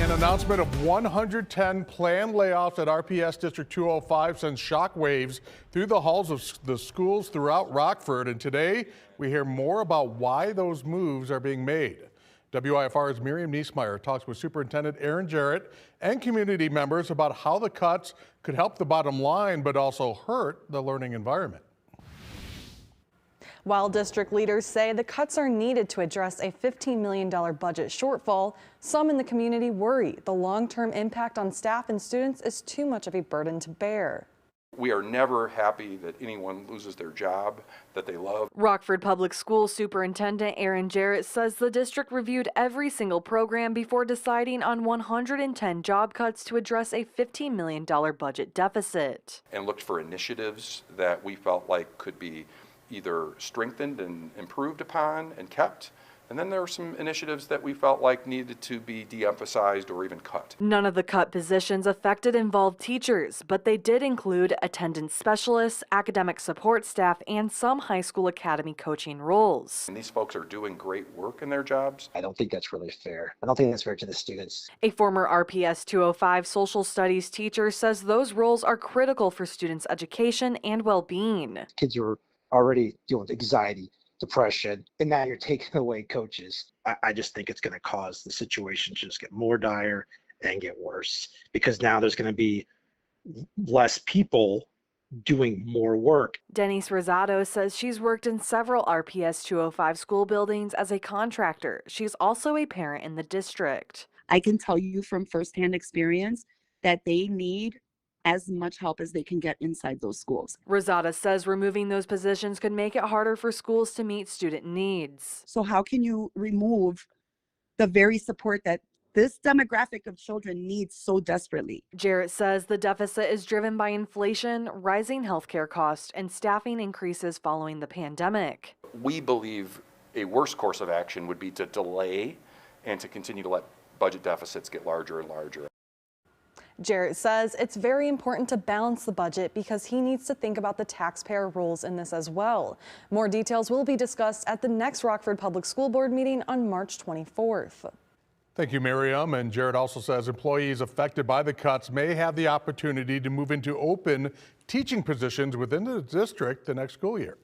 An announcement of 110 planned layoffs at RPS District 205 sends shockwaves through the halls of the schools throughout Rockford. And today we hear more about why those moves are being made. WIFR's Miriam Niesmeyer talks with Superintendent Aaron Jarrett and community members about how the cuts could help the bottom line, but also hurt the learning environment. While district leaders say the cuts are needed to address a $15 million budget shortfall, some in the community worry the long-term impact on staff and students is too much of a burden to bear. We are never happy that anyone loses their job that they love. Rockford Public Schools Superintendent Aaron Jarrett says the district reviewed every single program before deciding on 110 job cuts to address a $15 million budget deficit. And looked for initiatives that we felt like could be either strengthened and improved upon and kept. And then there were some initiatives that we felt like needed to be de-emphasized or even cut. None of the cut positions affected involved teachers, but they did include attendance specialists, academic support staff, and some high school academy coaching roles. And these folks are doing great work in their jobs. I don't think that's really fair. I don't think that's fair to the students. A former RPS 205 social studies teacher says those roles are critical for students' education and well-being. Kids are already dealing with anxiety, depression, and now you're taking away coaches. I just think it's going to cause the situation to just get more dire and get worse, because now there's going to be less people doing more work. Denise Rosado says she's worked in several RPS 205 school buildings as a contractor. She's also a parent in the district. I can tell you from firsthand experience that they need as much help as they can get inside those schools. Rosada says removing those positions could make it harder for schools to meet student needs. So how can you remove the very support that this demographic of children needs so desperately? Jarrett says the deficit is driven by inflation, rising healthcare costs, and staffing increases following the pandemic. We believe a worse course of action would be to delay and to continue to let budget deficits get larger and larger. Jarrett says it's very important to balance the budget because he needs to think about the taxpayer roles in this as well. More details will be discussed at the next Rockford Public School Board meeting on March 24th. Thank you, Miriam. And Jarrett also says employees affected by the cuts may have the opportunity to move into open teaching positions within the district the next school year.